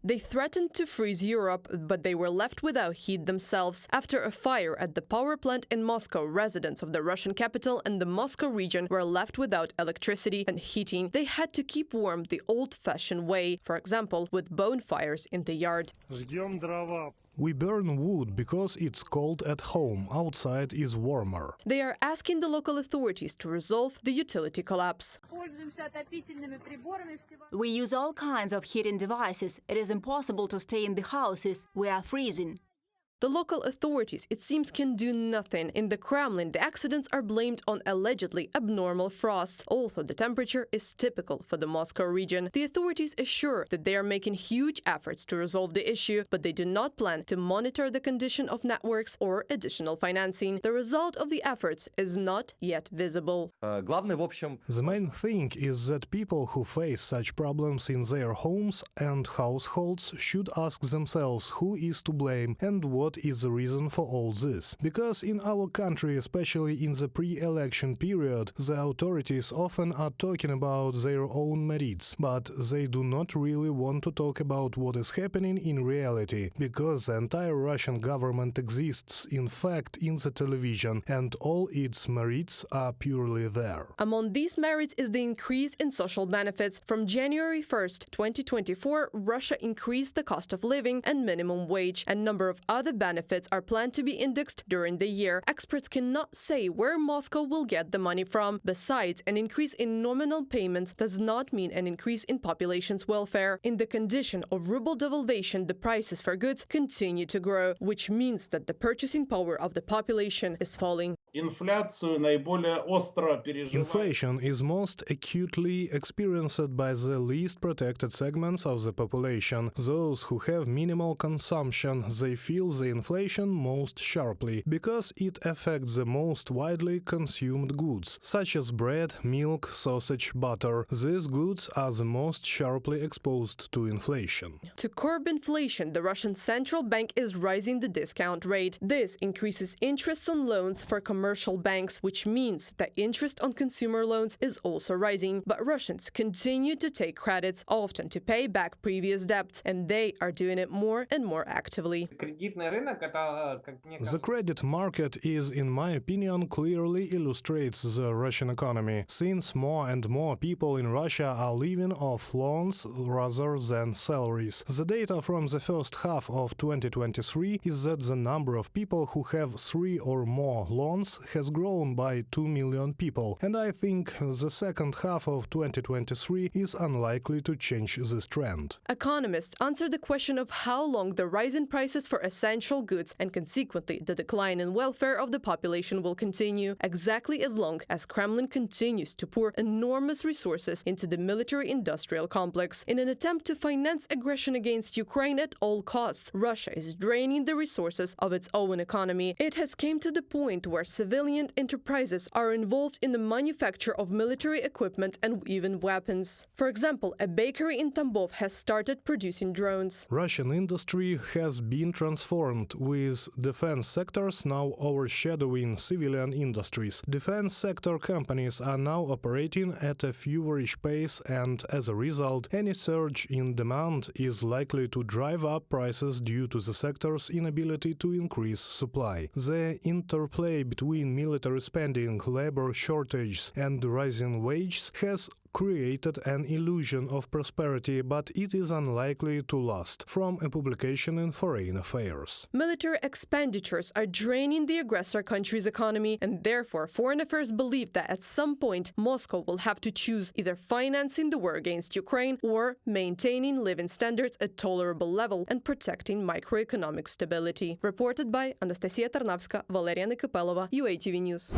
They threatened to freeze Europe, but they were left without heat themselves. After a fire at the power plant in Moscow, residents of the Russian capital and the Moscow region were left without electricity and heating. They had to keep warm the old-fashioned way, for example, with bonfires in the yard. We burn wood because it's cold at home, outside is warmer. They are asking the local authorities to resolve the utility collapse. We use all kinds of heating devices. It is impossible to stay in the houses. We are freezing. The local authorities, it seems, can do nothing. In the Kremlin, the accidents are blamed on allegedly abnormal frosts, although the temperature is typical for the Moscow region. The authorities assure that they are making huge efforts to resolve the issue, but they do not plan to monitor the condition of networks or additional financing. The result of the efforts is not yet visible. The main thing is that people who face such problems in their homes and households should ask themselves who is to blame and what is the reason for all this. Because in our country, especially in the pre-election period, the authorities often are talking about their own merits, but they do not really want to talk about what is happening in reality, because the entire Russian government exists, in fact, in the television, and all its merits are purely there. Among these merits is the increase in social benefits. From January 1st, 2024, Russia increased the cost of living and minimum wage. A number of other benefits are planned to be indexed during the year. Experts cannot say where Moscow will get the money from. Besides, an increase in nominal payments does not mean an increase in population's welfare. In the condition of ruble devaluation, the prices for goods continue to grow, which means that the purchasing power of the population is falling. Inflation is most acutely experienced by the least protected segments of the population. Those who have minimal consumption, they feel the inflation most sharply, because it affects the most widely consumed goods, such as bread, milk, sausage, butter. These goods are the most sharply exposed to inflation. To curb inflation, the Russian central bank is raising the discount rate. This increases interest on loans for commercial banks, which means that interest on consumer loans is also rising. But Russians continue to take credits, often to pay back previous debts, and they are doing it more and more actively. The credit market is, in my opinion, clearly illustrates the Russian economy, since more and more people in Russia are living off loans rather than salaries. The data from the first half of 2023 is that the number of people who have 3 or more loans has grown by 2 million people, and I think the second half of 2023 is unlikely to change this trend. Economists answer the question of how long the rise in prices for essential goods and consequently the decline in welfare of the population will continue, exactly as long as Kremlin continues to pour enormous resources into the military-industrial complex. In an attempt to finance aggression against Ukraine at all costs, Russia is draining the resources of its own economy. It has come to the point where civilian enterprises are involved in the manufacture of military equipment and even weapons. For example, a bakery in Tambov has started producing drones. Russian industry has been transformed, with defense sectors now overshadowing civilian industries. Defense sector companies are now operating at a feverish pace, and as a result, any surge in demand is likely to drive up prices due to the sector's inability to increase supply. The interplay between military spending, labor shortages, and rising wages has created an illusion of prosperity, but it is unlikely to last, from a publication in Foreign Affairs. Military expenditures are draining the aggressor country's economy, and therefore Foreign Affairs believe that at some point Moscow will have to choose either financing the war against Ukraine or maintaining living standards at tolerable level and protecting microeconomic stability. Reported by Anastasia Tarnavska, Valeria Nekapelova, UATV News.